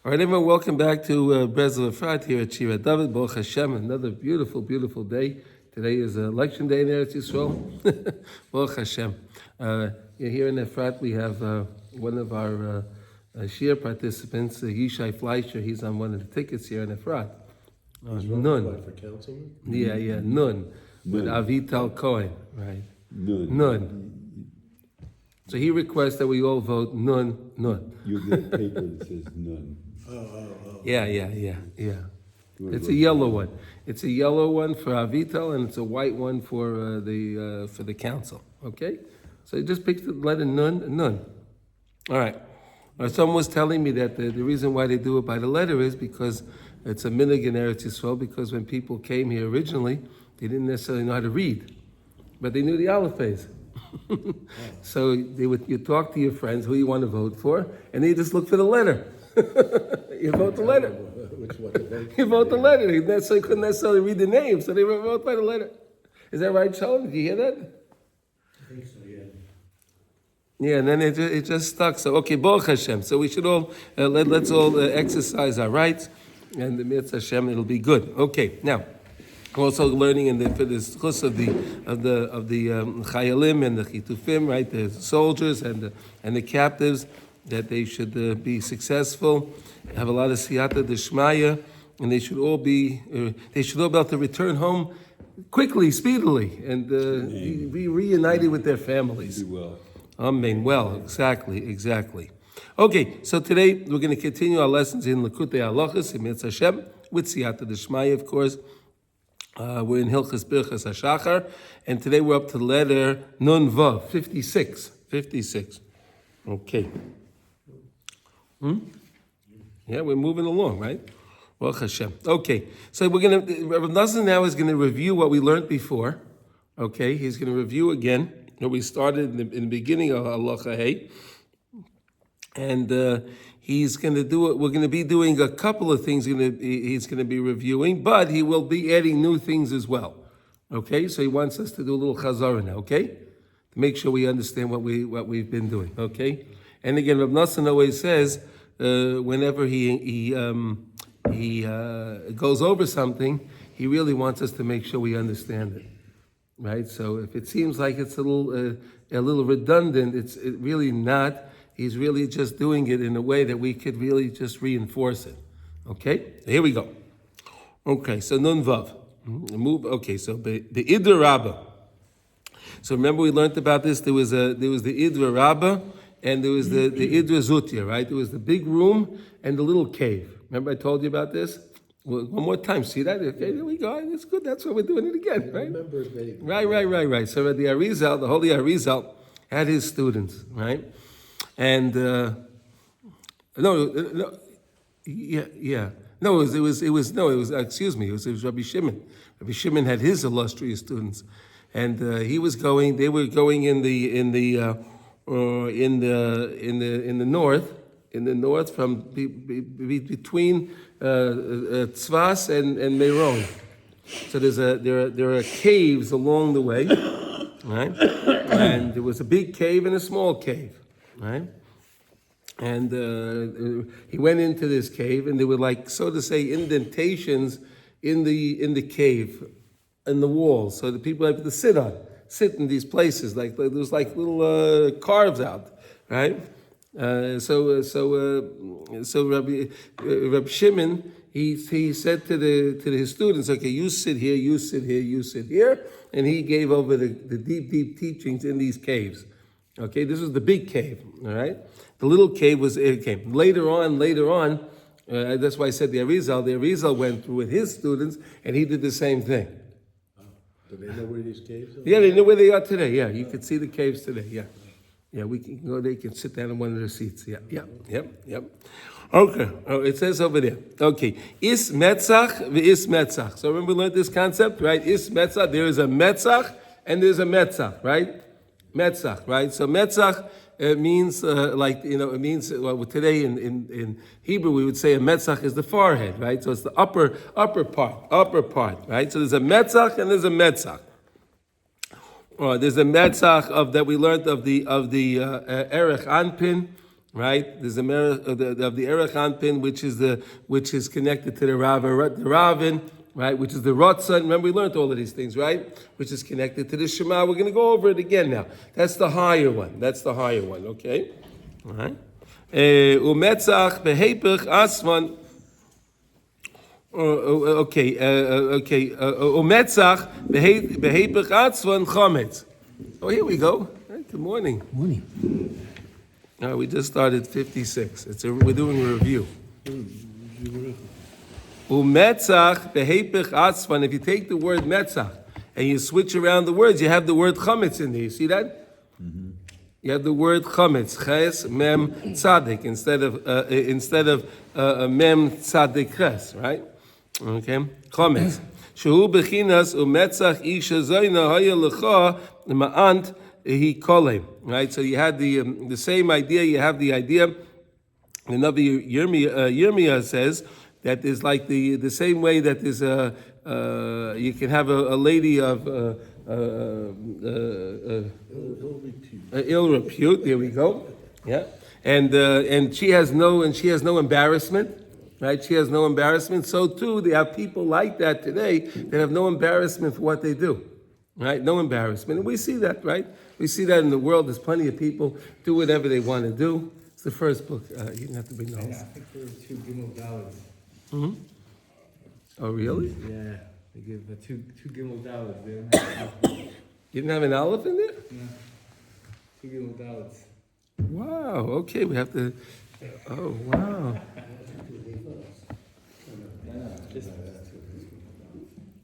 All right, everyone, welcome back to Breslov Efrat here at Shira David. Baruch Hashem, another beautiful, beautiful day. Today is election day in Eretz Yisrael. Baruch Hashem. Here in Efrat, we have one of our Shir participants, Yishai Fleischer. He's on one of the tickets here in Efrat. Nun. For councilman? Yeah, Nun. With Avital Cohen, right? Nun. So he requests that we all vote Nun. You get a paper that says none. Yeah. It's a yellow one. It's a yellow one for Avital, and it's a white one for the council. Okay, so you just pick the letter Nun. All right. Someone was telling me that the reason why they do it by the letter is because it's a minhag in Eretz Yisrael. Because when people came here originally, they didn't necessarily know how to read, but they knew the aleph. So you talk to your friends who you want to vote for, and they just look for the letter. You vote the letter. Which one? You vote the letter. They couldn't necessarily read the name, so they vote by the letter. Is that right, Shalom? Did you hear that? I think so, yeah. Yeah, and then it just stuck. So, okay, Baruch Hashem. So we should all, let's all exercise our rights, and the mitzvah Hashem, it'll be good. Okay, now, we're also learning for this course of the chayalim and the chitufim, right? The soldiers and the captives, that they should be successful, have a lot of siyata d'shmaya, and they should all be able to return home quickly, speedily, and be reunited with their families. Be well. Amen. Well, exactly. Okay, so today we're going to continue our lessons in Likutey Halachos, in Mitzvah Hashem, with siyata d'shmaya, of course. We're in Hilchos Birchas HaShachar, and today we're up to the letter Nun Vav, 56. Okay. Yeah, we're moving along, right? Baruch Hashem. Okay, so Rav Nazir now is going to review what we learned before. Okay, he's going to review again what we started in the beginning of Halacha Hey. And he's going to do it. We're going to be doing a couple of things. He's going to be reviewing, but he will be adding new things as well. Okay, so he wants us to do a little chazara now. Okay, to make sure we understand what we've been doing. Okay, and again, Rav Nassan always says whenever he goes over something, he really wants us to make sure we understand it. Right. So if it seems like it's a little redundant, it's really not. He's really just doing it in a way that we could really just reinforce it. Okay? Here we go. Okay, so Nun Vav. Move. Okay, so the Idra Rabbah. So remember we learned about this. There was the Idra Rabbah and there was the Idra Zutia, right? There was the big room and the little cave. Remember I told you about this? Well, one more time. See that? Okay, there we go. That's good. That's why we're doing it again, right? I remember it vaguely. Right. So the Arizal, the holy Arizal, had his students, right? And it was Rabbi Shimon. Rabbi Shimon had his illustrious students, and they were going in the north from between Tzvas and Meron. So there are caves along the way, right? And there was a big cave and a small cave. Right, and he went into this cave, and there were like, so to say, indentations in the cave, in the walls, so the people have to sit in these places, like there's like little carves out, right? So Rabbi Shimon, he said to his students, okay, you sit here, and he gave over the deep teachings in these caves. Okay, this was the big cave, all right? The little cave came. Later on, that's why I said the Arizal went through with his students, and he did the same thing. Do they know where these caves are? Yeah, they know where they are today, yeah. You can see the caves today, yeah. Yeah, we can go, they can sit down in one of the seats, yeah. Okay, it says over there, okay, is metzach v'is metzach. So remember we learned this concept, right? Is metzach, there is a metzach, and there's a metzach, right? Metzach, right? So metzach means it means today in Hebrew we would say a metzach is the forehead, right? So it's the upper part, right? So there's a metzach and there's a metzach. There's a metzach that we learned of the Erech Anpin, right? There's a of the Erech Anpin, which is connected to the Ravin, right? Which is the Ratzon. Remember, we learned all of these things, right? Which is connected to the Shema. We're going to go over it again now. That's the higher one. Okay? All right? Umetzach behepech asman. Umetzach behepech asman chametz. Oh, here we go. Right, good morning. Morning. We just started 56. We're doing a review. Umetzach behepech atzvan. If you take the word metzach and you switch around the words, you have the word chametz in there. You see that? Mm-hmm. You have the word chametz, ches mem tzadik instead of mem tzadik ches, right? Okay, chametz. Shehu bechinas umetzach isha zayna haya lecha ma'ant he kolem. Right. So you had the same idea. You have the idea. The Navi Yirmiyah says that is like the same way that is you can have a lady of ill repute. There we go. Yeah, and she has no embarrassment, right? She has no embarrassment. So too, there are people like that today that have no embarrassment for what they do, right? No embarrassment, and we see that, right? We see that in the world. There's plenty of people do whatever they want to do. It's the first book. You didn't have to bring those. Yeah, I think there were 2 Gimel Daleds. Mm-hmm. Oh, really? Yeah, they give the two Gimel Daleds. They don't have You didn't have an olive in there? no. 2 Gimel Daleds. Wow. Okay, we have to. Oh, wow.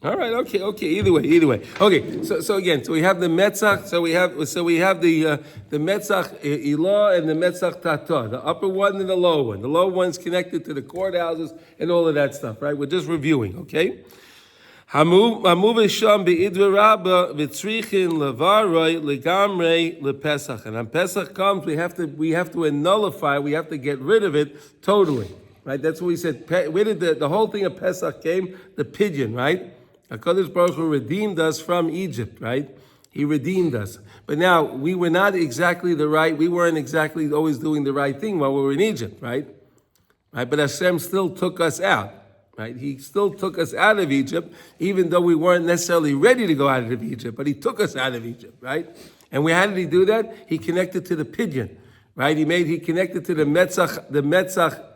All right. Okay. Either way. Okay. So again, we have the metzach. So we have the metzach ilah and the metzach tata, the upper one and the lower one. The lower one's connected to the courthouses and all of that stuff, right? We're just reviewing, okay? Hamuv sham beidva rabba v'tzrichin levaroi legamrei lepesach. And when Pesach comes, we have to nullify. We have to get rid of it totally, right? That's what we said. Where did the whole thing of Pesach came? The pigeon, right? HaKadosh Baruch Hu redeemed us from Egypt, right? He redeemed us. But now, we weren't exactly always doing the right thing while we were in Egypt, right? But Hashem still took us out, right? He still took us out of Egypt, even though we weren't necessarily ready to go out of Egypt, but He took us out of Egypt, right? And how did He do that? He connected to the pigeon, right? He connected to the Metzach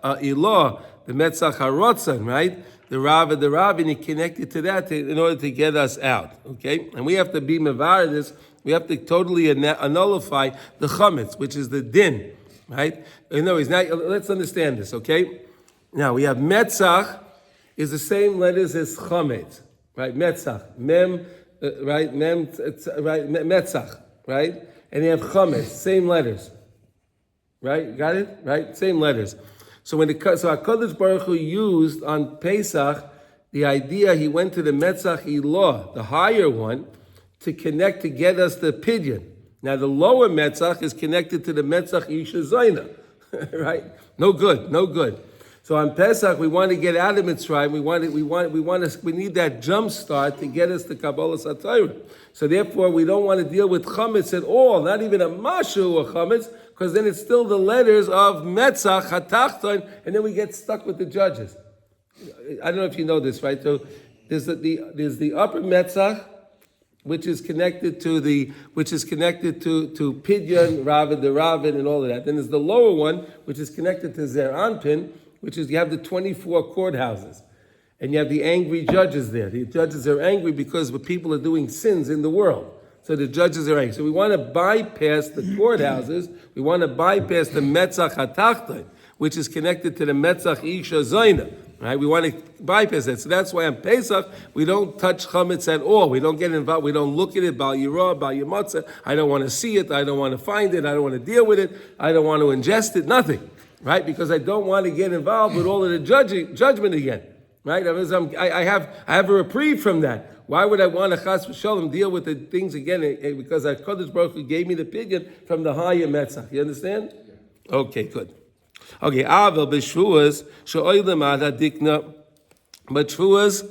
Ilah, the Metzach HaRotzon, right? The Rav, and he connected to that in order to get us out, okay? And we have to be mevar this. We have to totally nullify the chametz, which is the din, right? Now let's understand this, okay? Now we have metzach is the same letters as chametz, right? Metzach, mem, right? Metzach, right? And you have chametz, same letters, right? Got it? Right? Same letters. So HaKadosh Baruch Hu used on Pesach the idea. He went to the Metzach Ilah, the higher one, to get us the pigeon. Now the lower Metzach is connected to the Metzach Isha Zayna, right? No good. So on Pesach we want to get out of Mitzrayim. We need that jump start to get us to Kabbalah Satayra. So therefore we don't want to deal with chametz at all, not even a mashu or chametz, because then it's still the letters of Metzach, Hatachton, and then we get stuck with the judges. I don't know if you know this, right? So there's the upper Metzach, which is connected to Pidyon, Ravin, and all of that. Then there's the lower one, which is connected to Zer Anpin, which is you have the 24 courthouses. And you have the angry judges there. The judges are angry because people are doing sins in the world. So the judges are angry. So we want to bypass the courthouses. We want to bypass the Metzach HaTachton, which is connected to the Metzach Isha Zayna. Right? We want to bypass that. So that's why on Pesach, we don't touch chametz at all. We don't get involved. We don't look at it, Bal Yirah, Bal Yamatzah. I don't want to see it. I don't want to find it. I don't want to deal with it. I don't want to ingest it. Nothing. Right? Because I don't want to get involved with all of the judgment again. Right? I have a reprieve from that. Why would I want to chas v'shalom deal with the things again? Because HaKadosh Baruch Hu gave me the pigeon from the higher Metzach. You understand? Yeah. Okay, good. Okay, Aval b'shvuas she'oilem ad hadikna. But shvuas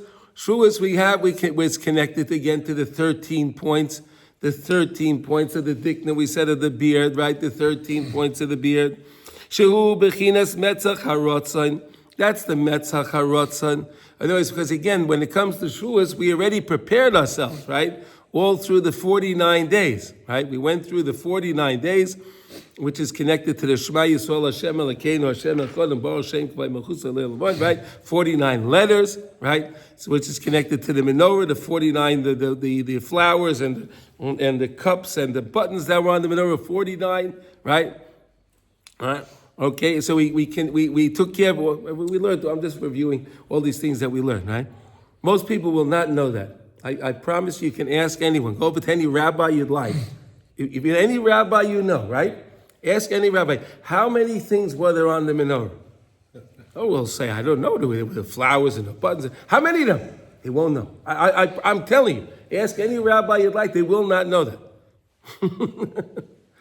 was connected again to the 13 points. The 13 points of the dikna we said of the beard, right? The 13 points of the beard. Shehu bechinas metzach harotzon. That's the metzach harotzon. Otherwise, because again, when it comes to Shavuos, we already prepared ourselves, right? All through the 49 days, right? We went through the 49 days, which is connected to the Shema Yisrael Hashem Elokeinu Hashem Echad and Baruch Shem Kvay Malchus Le'Levad, right? 49 letters, right? So which is connected to the menorah, the 49, the flowers and the cups and the buttons that were on the menorah, 49, right? All right. Okay, so we took care of what we learned. I'm just reviewing all these things that we learned, right? Most people will not know that. I promise you can ask anyone. Go over to any rabbi you'd like. If you're any rabbi you know, right? Ask any rabbi, how many things were there on the menorah? Oh, we'll say, I don't know. There were the flowers and the buttons. How many of them? They won't know. I'm telling you. Ask any rabbi you'd like. They will not know that.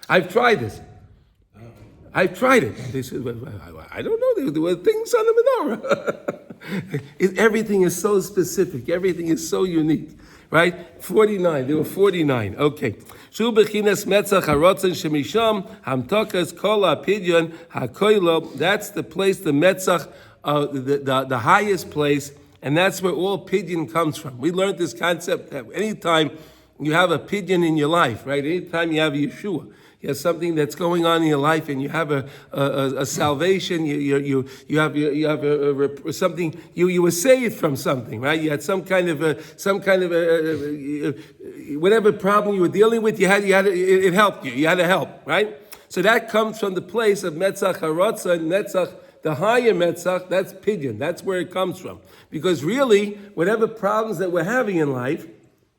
I've tried this. I've tried it. They said, I don't know. There were things on the menorah. Everything is so specific. Everything is so unique. Right? 49. There were 49. Okay. Shu bechinas metzach harotzon shemisham hamtokas kol hapidyon hakoilo. That's the place, the metzach, the highest place, and that's where all pidyon comes from. We learned this concept that anytime you have a pidyon in your life, right? Anytime you have a Yeshua, you have something that's going on in your life, and you have a salvation. You have something. You were saved from something, right? You had some kind of whatever problem you were dealing with. It helped you. You had to help, right? So that comes from the place of metzach harotzah and metzach. The higher metzach, that's pidyon. That's where it comes from. Because really, whatever problems that we're having in life,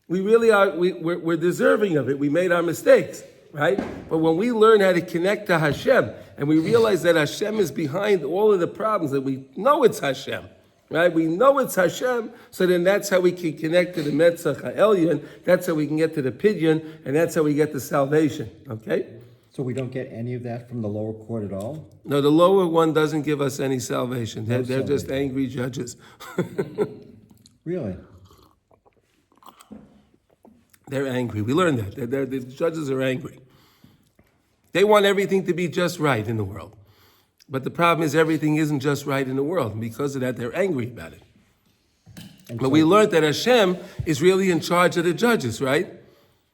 we really are. We're deserving of it. We made our mistakes. Right? But when we learn how to connect to Hashem, and we realize that Hashem is behind all of the problems, that we know it's Hashem, right? We know it's Hashem, so then that's how we can connect to the Metzach HaElyon, that's how we can get to the Pidyon, and that's how we get to salvation, okay? So we don't get any of that from the lower court at all? No, the lower one doesn't give us any salvation. They're just angry judges. Really? They're angry. We learned that. The judges are angry. They want everything to be just right in the world. But the problem is everything isn't just right in the world. And because of that, they're angry about it. But we learned that Hashem is really in charge of the judges, right?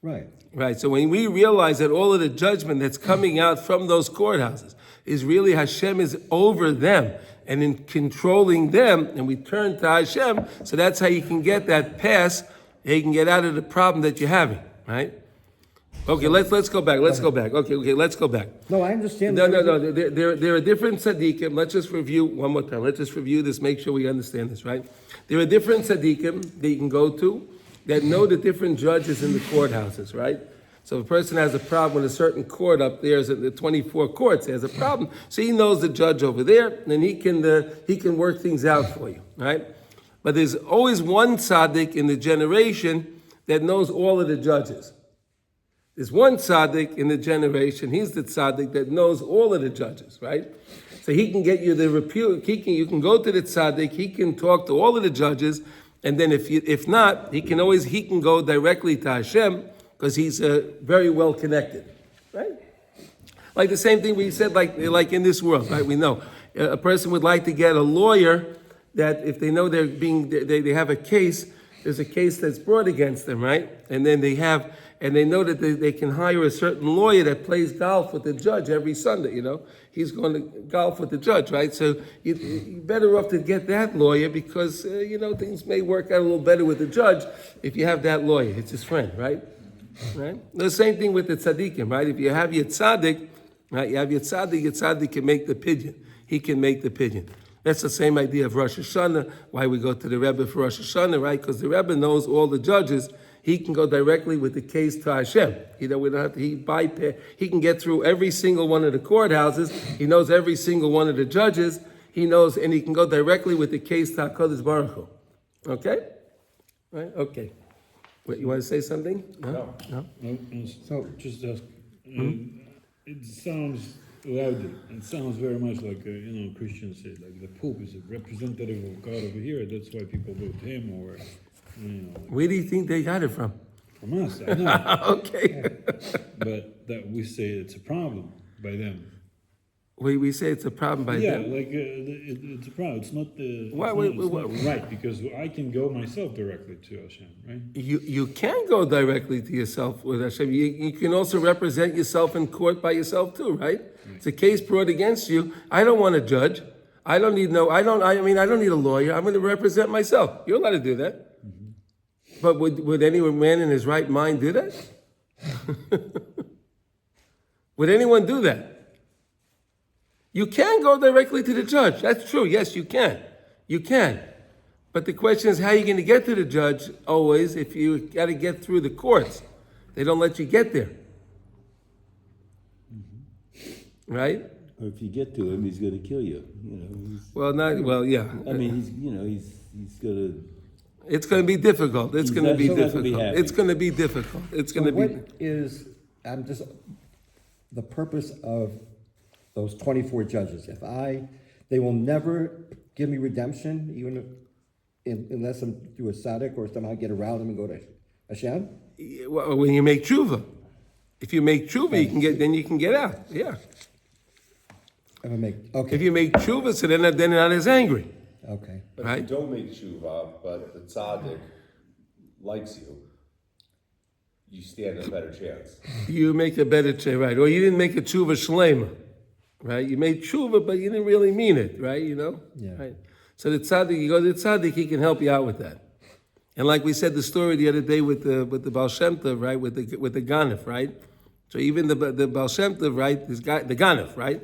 Right. Right. So when we realize that all of the judgment that's coming out from those courthouses is really Hashem is over them and in controlling them, and we turn to Hashem, so that's how you can get that pass. You can get out of the problem that you're having, right? Okay, let's go back. Let's go back. Okay, let's go back. No, I understand. No. There are different tzaddikim. Let's just review one more time. Let's just review this, make sure we understand this, right? There are different tzaddikim that you can go to that know the different judges in the courthouses, right? So if a person has a problem with a certain court up there, the 24 courts, he has a problem. So he knows the judge over there, and he can work things out for you, right? But there's always one tzaddik in the generation that knows all of the judges. There's one tzaddik in the generation, he's the tzaddik that knows all of the judges, right? So he can get you the repute, you can go to the tzaddik, he can talk to all of the judges, and then if not, he can go directly to Hashem, because he's very well connected, right? Like the same thing we said, like in this world, right? We know a person would like to get a lawyer that if they know they have a case, there's a case that's brought against them, right? And then they know that they can hire a certain lawyer that plays golf with the judge every Sunday, He's going to golf with the judge, right? So you're better off to get that lawyer because, things may work out a little better with the judge if you have that lawyer. It's his friend, right? Right? The same thing with the tzaddikim, right? If you have your tzaddik, right? You have your tzaddik can make the pidyon. He can make the pidyon. That's the same idea of Rosh Hashanah, why we go to the Rebbe for Rosh Hashanah, right? Because the Rebbe knows all the judges. He can go directly with the case to Hashem. We don't have to, he can get through every single one of the courthouses. He knows every single one of the judges. He knows, and he can go directly with the case to HaKadosh Baruch Hu. Okay? Right? Okay. Wait, you want to say something? No? So just ask. It sounds louder. It sounds very much like Christians say, like the Pope is a representative of God over here. That's why people vote him, or Where do you think they got it from? from us. I know, Okay. but that we say it's a problem by them. We say it's a problem by Yeah, them. like it's a problem. It's not the. Why- Right, because I can go myself directly to Hashem, right? You can go directly to yourself with Hashem. You can also represent yourself in court by yourself too, right? It's a case brought against you. I don't want to judge. I don't need I don't need a lawyer. I'm going to represent myself. You're allowed to do that. But would any man in his right mind do that? Would anyone do that? You can go directly to the judge. That's true. Yes, you can. You can. But the question is, how are you going to get to the judge always if you got to get through the courts? They don't let you get there. Right? Or if you get to him, he's gonna kill you, you know. Yeah. I mean, he's gonna, It's going to be difficult. It's He's going to not- be still not gonna be difficult. happy. It's going to be difficult. It's So going to what be. is, I'm just, the purpose of those 24 judges? They will never give me redemption, even unless I'm do a tzaddik or somehow get around them and go to Hashem? Well, when you make tshuva. If you make tshuva, you can get out. Yeah. If I make, If okay, you make tshuva, so then they're not as angry. okay. But Right. if you don't make tshuva, but the tzaddik likes you, you stand a better chance. You make a better tshuva, right? Or you didn't make a tshuva shlema, right? You made tshuva, but you didn't really mean it, right? You know? Yeah. Right. So the tzaddik, you go to the tzaddik, he can help you out with that. And like we said, the story the other day with the Baal Shem Tov, right? With the Ganef, right? So even the Baal Shem Tov, right? This guy, the Ganef, right?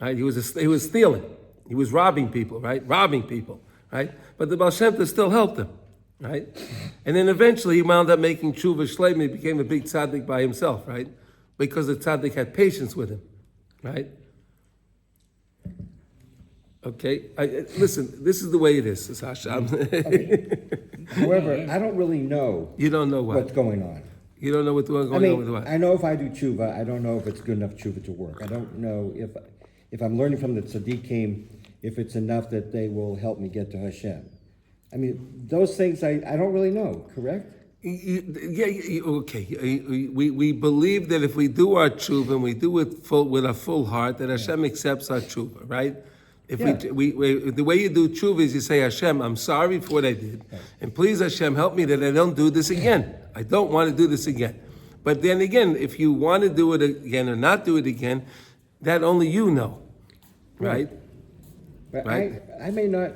Right? He was stealing. He was robbing people, right? Robbing people, right? But the Baal Shem Tov still helped him, right? And then eventually he wound up making tshuva shleima. He became a big tzaddik by himself, right? Because the tzaddik had patience with him, right? Okay, listen. This is the way it is, Sasha. However, I don't really know You don't know what's what. going on. You don't know what's going I on with mean, what. I know if I do tshuva, I don't know if it's good enough tshuva to work. I don't know if I'm learning from the tzaddikim, if it's enough that they will help me get to Hashem. I mean, those things I don't really know, correct? Okay. We believe that if we do our tshuva and we do it with a full heart, that Hashem accepts our tshuva, right? If Yeah. we the way you do tshuva is you say, Hashem, I'm sorry for what I did, and please Hashem, help me that I don't do this again. I don't want to do this again. But then again, if you want to do it again or not do it again, that only you know, right? But Right. I may not,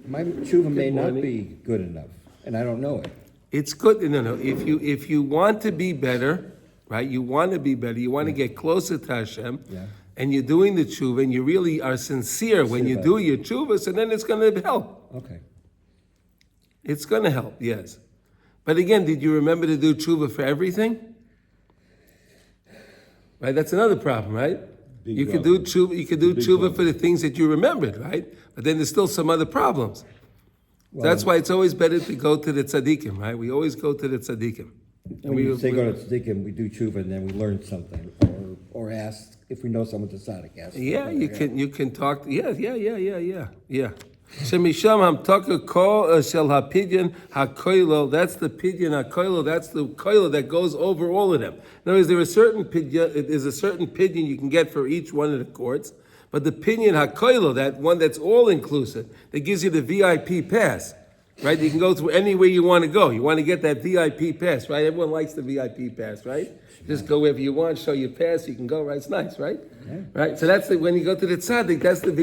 my tshuva may not morning. be good enough, and I don't know it. It's good. No. If you want to be better, right? You want to be better. You want to get closer to Hashem. Yeah. And you're doing the tshuva, and you really are sincere when you about do your tshuva, so then it's going to help. Okay. It's going to help, yes. But again, did you remember to do tshuva for everything? Right, that's another problem, right? Big You could do problem. tshuva. You could do Big tshuva problem. for the things that you remembered, right? But then there's still some other problems. Well, That's why it's always better to go to the tzaddikim, right? We always go to the tzaddikim. And When you say go to tzaddikim, we do tshuva, and then we learn something, or ask if we know someone's a tzaddik. Ask Yeah, somebody, you can talk. Yeah. Shemisham hamtaka kol shel hapidyon hakoilo. That's the pidyon hakoilo. That's the koilo that goes over all of them. In other words, there's a certain pidyon you can get for each one of the courts, but the pidyon hakoilo, that one that's all inclusive, that gives you the VIP pass. Right, you can go through anywhere you want to go. You want to get that VIP pass, right? Everyone likes the VIP pass, right? Just go wherever you want, show your pass, you can go. Right, it's nice, right? Yeah. Right. So when you go to the tzaddik,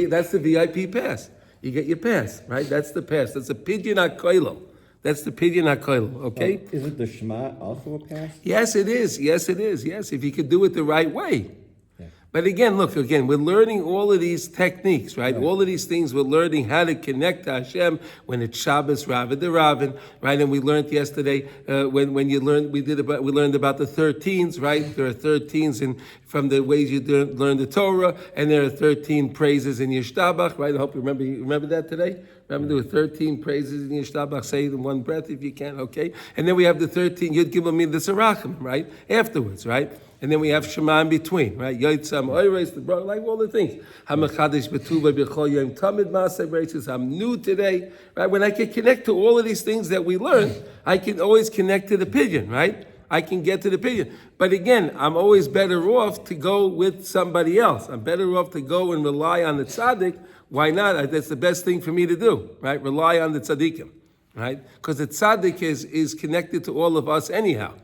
that's the VIP pass. You get your pass, right? That's the pass. That's a pidyon hakoilo. That's the pidyon hakoilo. Okay. Isn't the Shema also a pass? Yes, it is. Yes, it is. Yes, if you could do it the right way. Yeah. But again, we're learning all of these techniques, right? All of these things, we're learning how to connect to Hashem when it's Shabbos, Ravid the Ravin, right? And we learned yesterday we learned about the 13s, right? There are 13s from the ways you learn the Torah, and there are 13 praises in Yishtabach, right? I hope you remember that today. Remember there were 13 praises in Yishtabach. Say it in one breath if you can, okay? And then we have the 13 Yud Gimel Mid the Sarachim, right? Afterwards, right? And then we have Shema in between, right? Yotzam Oires, the brother, like all the things. Hamachadish Betuva B'chol Yom Tamid Maaseh Bereishis. I'm new today, right? When I can connect to all of these things that we learn, I can always connect to the pidyon, right? I can get to the pidyon. But again, I'm always better off to go with somebody else. I'm better off to go and rely on the tzaddik. Why not? That's the best thing for me to do, right? Rely on the tzaddikim, right? Because the tzaddik is connected to all of us anyhow.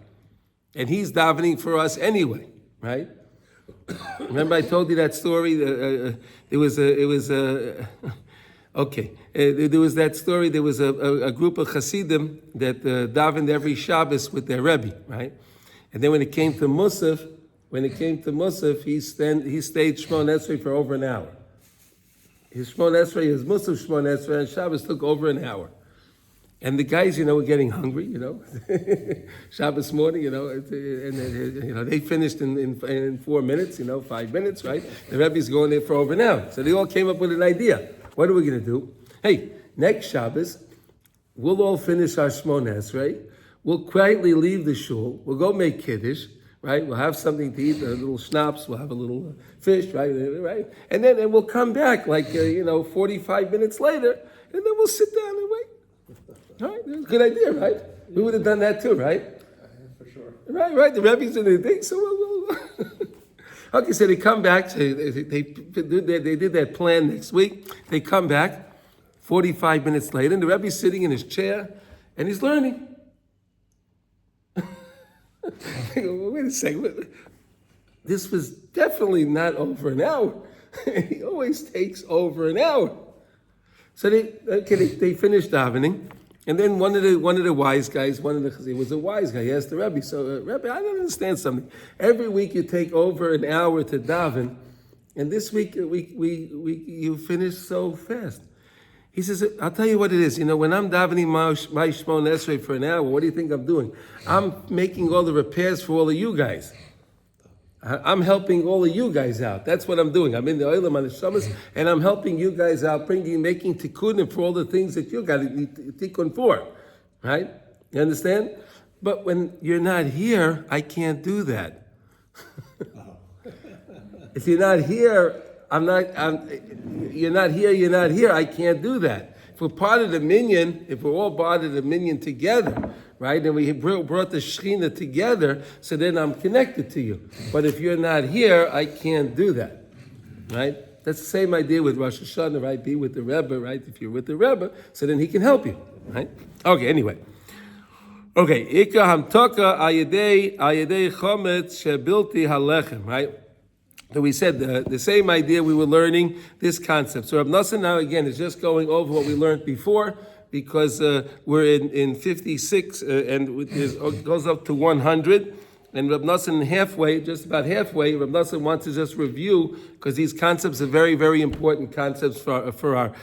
And he's davening for us anyway, right? Remember I told you that story? There was that story. There was a group of Hasidim that davened every Shabbos with their Rebbe, right? And then when it came to Musaf, he stayed Shmon Esrei for over an hour. His Shmon Esrei, his Musaf Shmon Esrei, and Shabbos took over an hour. And the guys, were getting hungry, Shabbos morning, and they finished in 4 minutes, 5 minutes, right? The Rebbe's going there for over an hour. So they all came up with an idea. What are we going to do? Hey, next Shabbos, we'll all finish our Shmon Esrei. We'll quietly leave the shul. We'll go make Kiddush, right? We'll have something to eat, a little schnapps. We'll have a little fish, right? And then we'll come back 45 minutes later, and then we'll sit down and wait. All right, good idea, right? We would have done that too, right? For sure. Right. The Rebbe's in the thing, so we'll Okay, so they come back. So they did that plan next week. They come back 45 minutes later, and the Rebbe's sitting in his chair, and he's learning. I go, well, wait a second. This was definitely not over an hour. He always takes over an hour. So they finished davening. And then one of the wise guys, he was a wise guy, he asked the Rebbe, so Rebbe, I don't understand something. Every week you take over an hour to daven, and this week you finish so fast. He says, I'll tell you what it is. When I'm davening my Shmon Esrei for an hour, what do you think I'm doing? I'm making all the repairs for all of you guys. I'm helping all of you guys out. That's what I'm doing. I'm in the Olam on the Shabbos, and I'm helping you guys out, making tikkunim for all the things that you got to tikkun for, right? You understand? But when you're not here, I can't do that. If you're not here, you're not here, I can't do that. If we're part of the minyan, if we're all part of the minyan together, right, and we brought the Shekhinah together, so then I'm connected to you. But if you're not here, I can't do that, right? That's the same idea with Rosh Hashanah, right? Be with the Rebbe, right? If you're with the Rebbe, so then he can help you, right? Okay, anyway. Okay, Ika hamtoka ayedei chometz shebilti halechem, right? So we said the same idea we were learning, this concept. So Rav Nosson now again is just going over what we learned before, because we're in 56 and it goes up to 100. And Rav Nosson just about halfway, Rav Nosson wants to just review, because these concepts are very, very important concepts for our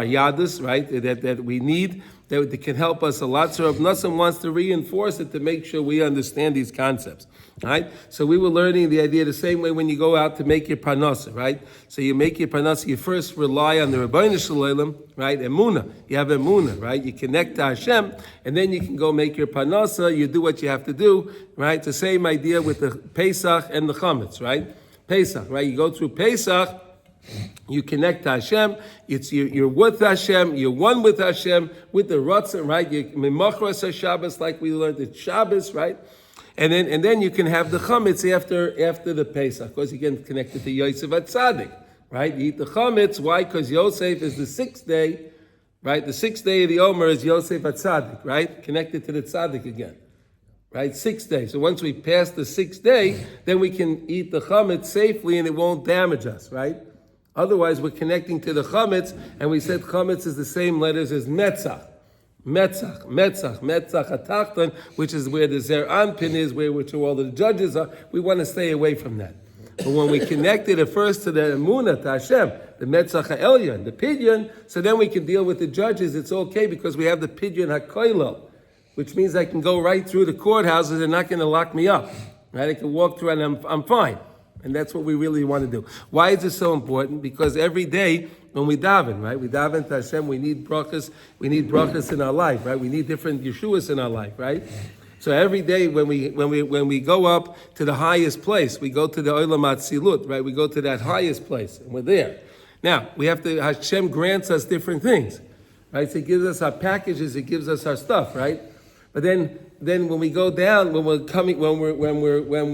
yadus, right? That we need, that can help us a lot. So Rav Nosson wants to reinforce it to make sure we understand these concepts. Right? So we were learning the idea the same way when you go out to make your parnasa, right? So you make your parnasa, you first rely on the Rebbeinu Shalom, right? Emunah. You have emunah, right? You connect to Hashem, and then you can go make your parnasa, you do what you have to do, right? It's the same idea with the Pesach and the Chametz, right? Pesach, right? You go through Pesach, you connect to Hashem, you're with Hashem, you're one with Hashem, with the Ratzon, right? You Mimachras Shabbos, like we learned at Shabbos, right? And then you can have the chametz after the Pesach, because you can connect it to Yosef HaTzadik, right? You eat the chametz. Why? Because Yosef is the 6th day, right? The 6th day of the Omer is Yosef HaTzadik, right? Connected to the Tzadik again, right? 6th day. So once we pass the 6th day, then we can eat the chametz safely and it won't damage us, right? Otherwise, we're connecting to the chametz, and we said chametz is the same letters as metzach. Metzach Atachton, which is where the Zer Anpin is, which all the judges are. We want to stay away from that. But when we connected it first to the Emunah, to Hashem, the Metzach HaElyon, the Pidyon, so then we can deal with the judges. It's okay because we have the Pidyon HaKoilel, which means I can go right through the courthouses. They're not going to lock me up. Right? I can walk through and I'm fine. And that's what we really want to do. Why is it so important? Because every day when we daven, right? We daven to Hashem, we need brachas in our life, right? We need different Yeshuas in our life, right? So every day when we go up to the highest place, we go to the Olam Atzilut, right? We go to that highest place, and we're there. Now, Hashem grants us different things, right? So He gives us our packages, He gives us our stuff, right? But then when we go down, when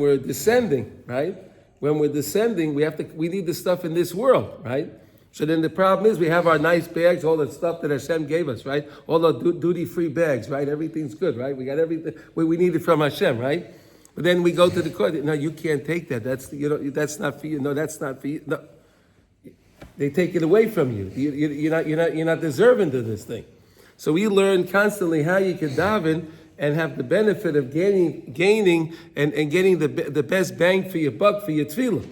we're descending, right? When we're descending, we need the stuff in this world, right? So then the problem is we have our nice bags, all the stuff that Hashem gave us, right? All the duty-free bags, right? Everything's good, right? We got everything we need it from Hashem, right? But then we go to the court. No, you can't take that. That's not for you. No, that's not for you. No, they take it away from you. You're not deserving of this thing. So we learn constantly how you can daven and have the benefit of gaining and getting the best bang for your buck for your tefillah.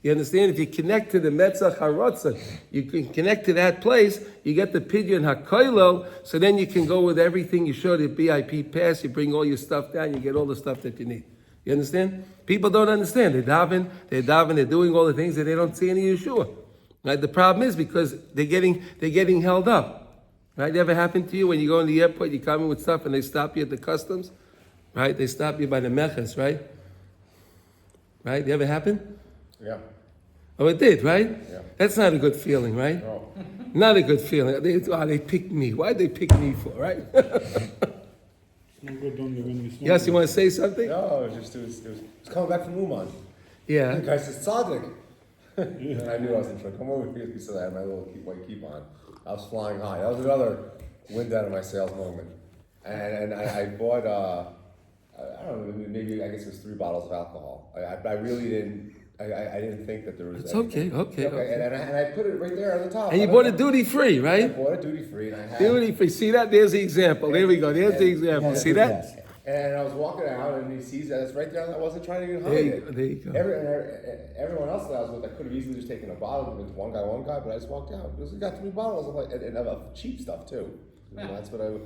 You understand? If you connect to the Metzach HaRotzah, you can connect to that place, you get the Pidyon HaKoilo, so then you can go with everything. You show the BIP pass, you bring all your stuff down, you get all the stuff that you need. You understand? People don't understand. They're doing all the things that they don't see any Yeshua. Right? The problem is because they're getting held up. Right? It ever happened to you when you go in the airport, you come in with stuff and they stop you at the customs? Right? They stop you by the meches, right? Right? It ever happen? Yeah. Oh, it did, right? Yeah. That's not a good feeling, right? No. Not a good feeling. They picked me. Why'd they pick me for, right? Smoke good only when we smoke. Yes, you want to say something? No, it was coming back from Uman. Yeah. The guy says, Tzaddik. And I knew I was in trouble. Come over here. He said, I had my little white keep on. I was flying high. That was another wind out of my sails moment. And I bought, I don't know, maybe I guess it was 3 bottles of alcohol. I really didn't. I didn't think that there was. It's okay. And I put it right there on the top. And you bought it duty free, I right? bought it duty free, and I had. Duty free. See that? There's the example. There we go. There's the example. See that? Yes. And I was walking out, and he sees that it's right there. And I wasn't trying to even hide There you it. go. There you go. Everyone else that I was with, I could have easily just taken a bottle, given to one guy, but I just walked out. Because we got 3 bottles of and of cheap stuff too. You know, that's what I.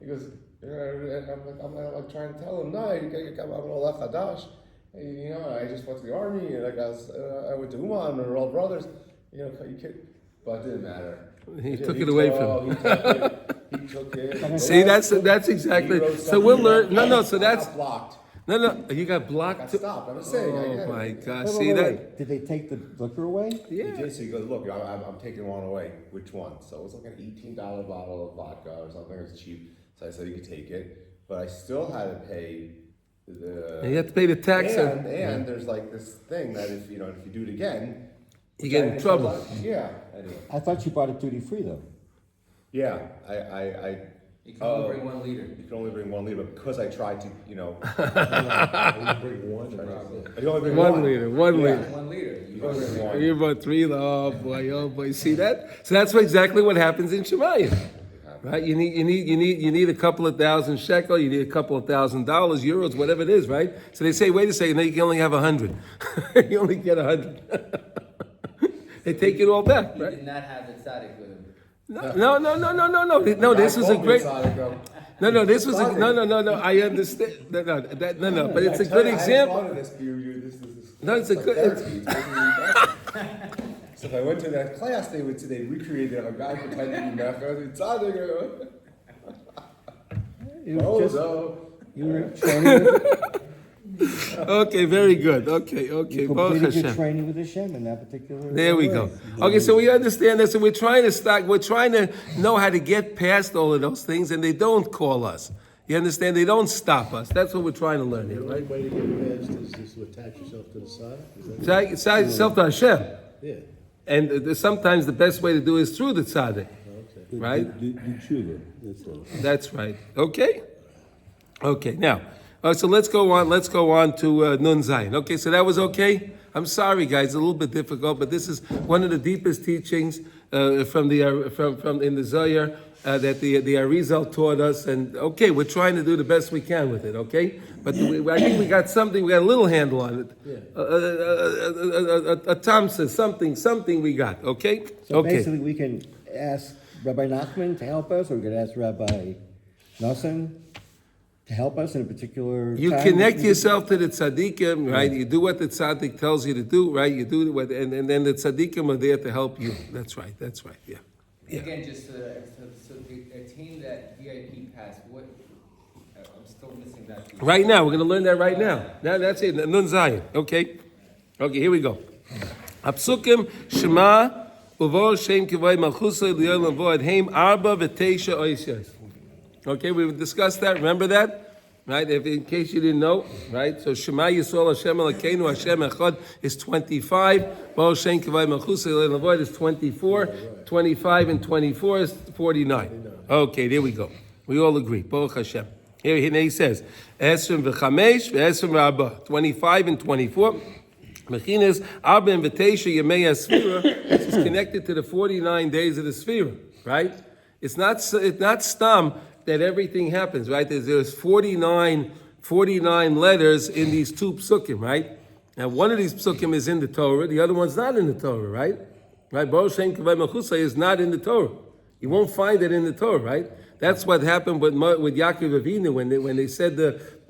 He goes, I'm like trying to tell him, no, you gotta come up with all that Hadash. You know, I just went to the army, and I went to Uman, and we're all brothers. You know, you could, but it didn't matter. He took it away from him. He took it. See, that's exactly. So we'll learn. No. So that's blocked. no. You got I blocked. got stopped. I'm just saying. Oh my gosh! Wait, See wait, that? wait. Did they take the liquor away? He Yeah. did, so he goes, look, I'm taking one away. Which one? So it was like an $18 bottle of vodka or something. It was cheap. So I said you could take it, but I still had to pay the. And you have to pay the tax. And there's like this thing that if you do it again, You get in trouble. Yeah. Anyway. I thought you bought it duty free though. Yeah. You can only bring 1 liter. You can only bring 1 liter, but because I tried to, You bring one. I can only bring 1 liter. 1 Yeah. liter. 1 liter. You You only bring 1. You bought 3. Oh boy! See that? So that's exactly what happens in Shemayim, right? You need a couple of thousand shekel. You need a couple of $1,000, euros, whatever it is, right? So they say, wait a second, no, you can only have 100. You only get 100. They take it all back, You right? did not have the tzaddik with him. No. No, this was a great. No, this was a no. I understand. No. But it's a good example. No, it's a good. So if I went to that class, they would say they recreated a guy pretending to be You were training with, Okay, very good. Okay. you Baruch completed your Hashem. training with Hashem in that particular There we way. go. Okay, so we understand this, and we're trying to know how to get past all of those things, and they don't call us. You understand? They don't stop us. That's what we're trying to learn here, The right? right way to get past is just to attach yourself to the side. Is that Side yourself to Hashem. yeah? And sometimes the best way to do it is through the tzaddik. Okay. Right? Do tshuva, that's all. That's right. Okay. Now, so let's go on to Nun Zayin. Okay, so that was okay. I'm sorry, guys, a little bit difficult, but this is one of the deepest teachings from in the Zohar that the Arizal taught us. And okay, we're trying to do the best we can with it. Okay, but I think we got a little handle on it. Yeah. A Thompson, something we got. Okay. So basically, we can ask Rabbi Nachman to help us, or we could ask Rabbi Nosson to help us in a particular. You time. connect yourself to the tzaddikim, right? You do what the tzaddik tells you to do, right? You do what, and then the tzaddikim are there to help you. That's right. Yeah. Again, just so to attain that VIP pass, what, I'm still missing that piece. Right now, we're going to learn that right now. Now that's it. Nun Zayin. Okay, here we go. Apsukim Shema Uvo Shem Kivay Malchusay Liyolam Voad Heim Arba V'Teisha Oisyos. Okay, we discussed that. Remember that? right? If in case you didn't know, right? So Shema Yisrael Hashem Elokeinu Hashem Echad is 25. Bo Shem Kavai Malchus Le'Lavoid is 24. 25 and 24 is 49. Okay, there we go. We all agree. Baruch Hashem. Here he says, Esrim v'chamesh v'esrim v'arba. 25 and 24. Mechinas Arba and V'tesha Yemei HaSfira, which is connected to the 49 days of the Sfira, right? It's not stam that everything happens, right? There's 49 letters in these two psukim, right? Now, one of these psukim is in the Torah, the other one's not in the Torah, right? Right? Baruch Shem Kavai Malchusay is not in the Torah. You won't find it in the Torah, right? That's what happened with Yaakov Avinu when they said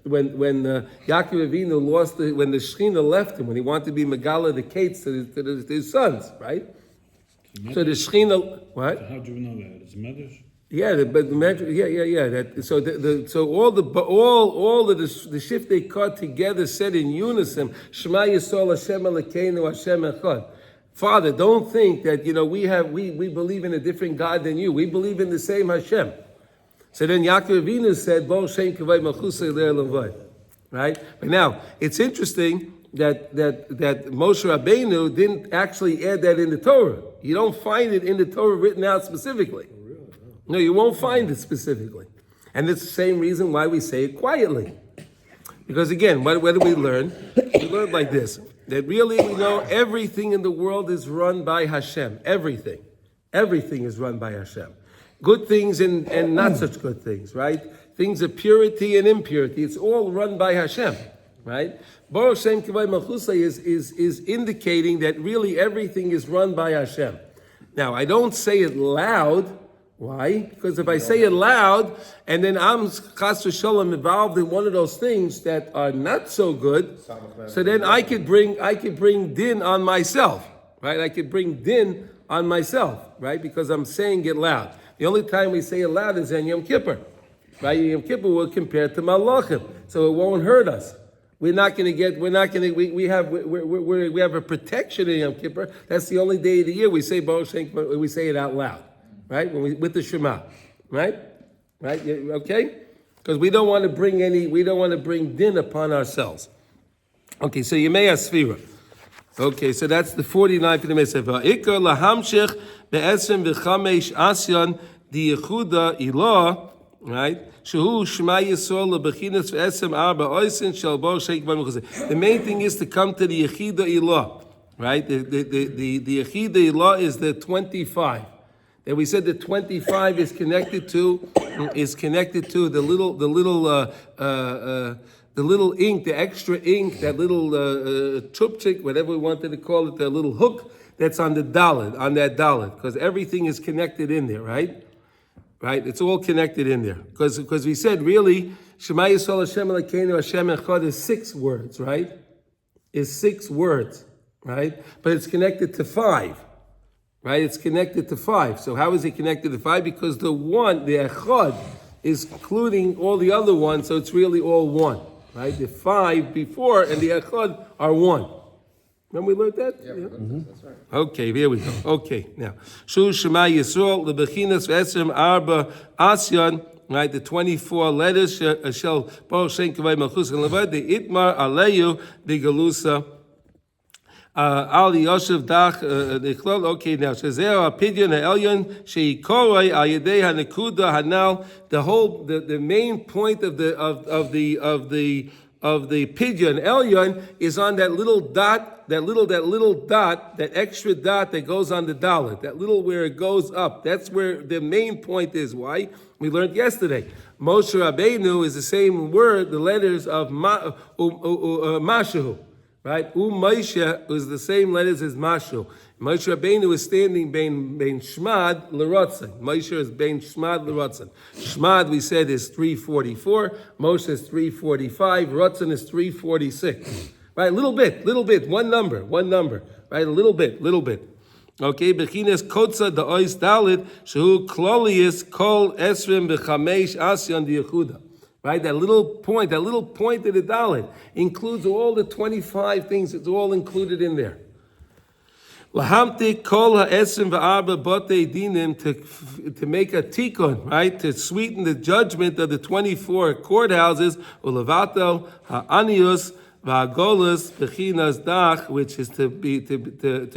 when Yaakov Avinu lost when the Shechina left him, when he wanted to be Megala the Kates to his sons, right? So the Shechina, what? So how do we know that? It's Medrash? Yeah, but yeah. So all the shiftei cut together said in unison, Shema Yisrael Hashem Elokeinu Hashem Echad. Father, don't think that we believe in a different God than you. We believe in the same Hashem. So then Yaakov Avinu said, Bo Shem Kavai Malchusay Le'Lavoid. Right? But now it's interesting that Moshe Rabbeinu didn't actually add that in the Torah. You don't find it in the Torah written out specifically. No, you won't find it specifically. And it's the same reason why we say it quietly. Because again, what do we learn? We learn like this, that really we know everything in the world is run by Hashem. Everything. Everything is run by Hashem. Good things and not such good things, right? Things of purity and impurity. It's all run by Hashem, right? Baruch Shem Kavai Malchusay is indicating that really everything is run by Hashem. Now, I don't say it loud. Why? Because if I say it loud, and then I'm chas v'sholom involved in one of those things that are not so good, so then I could bring din on myself, right? I could bring din on myself, right? Because I'm saying it loud. The only time we say it loud is in Yom Kippur, right? Yom Kippur will compare to Malachim, so it won't hurt us. We have a protection in Yom Kippur. That's the only day of the year we say Baruch Shem, we say it out loud. Right, with the Shema, right, okay, because we don't want to bring din upon ourselves. Okay, so Yemei HaSfira. Okay, so that's the 49th of the Meseva. Ikar lahamshich be'esrim v'chamesh asyan di yechuda ilah, right? Shehu Shema Yisrael lebechinas v'esrim arba oisin shel bo sheik b'muchazeh. The main thing is to come to the Yechida Ilah, right? The Yechida Ilah is the 25. And we said that 25 is connected to the little ink, the extra ink, that little chupchik, whatever we wanted to call it, the little hook that's on that dalet, because everything is connected in there, right? Right? It's all connected in there, because we said really Shema Yisrael Hashem Elokeinu Hashem Echad is 6 words, right? Is 6 words, right? But it's connected to 5. Right, it's connected to 5. So how is it connected to 5? Because the echad, is including all the other ones, so it's really all one. Right, the 5 before and the echad are 1. Remember we learned that? Yeah, that's right. Okay, here we go. Okay, now Shu Shema Yisrael lebechinas v'esrim arba asyan. Right, the 24 letters shall Baruch Shem Kavai Malchus Levad the Itmar Aleyu the Galusa. Ali Yosef Dach Nichlol. Okay, now Shazeo Apidyon Elyon Sheikoroi Al Yedei Hanekuda Hanal. The main point of the Pidyon Elyon is on that little dot, that extra dot that goes on the dalet, that little where it goes up. That's where the main point is. Why? We learned yesterday. Moshe Rabbeinu is the same word, the letters of Mashu. Right? Moshe is the same letters as Mashu. Moshe Rabbeinu is standing bein Shmad l'Rotzen. Moshe is bein Shmad l'Rotzen. Shmad, we said, is 344. Moshe is 345. Rotzen is 346. Right? Little bit. One number. Right? A little bit. Okay, Bechinas Kotza the Ois Dalit, Shehu Klolius Kol Esrim Bechamesh Asyan the Yehuda. Right, that little point of the Dalit includes all the 25 things. It's all included in there. Lahamti kol ha'esrim v'arba botei dinim to make a tikkun, right? To sweeten the judgment of the 24 courthouses, ulavato ha'anius v'agolus b'chinas dach, which is to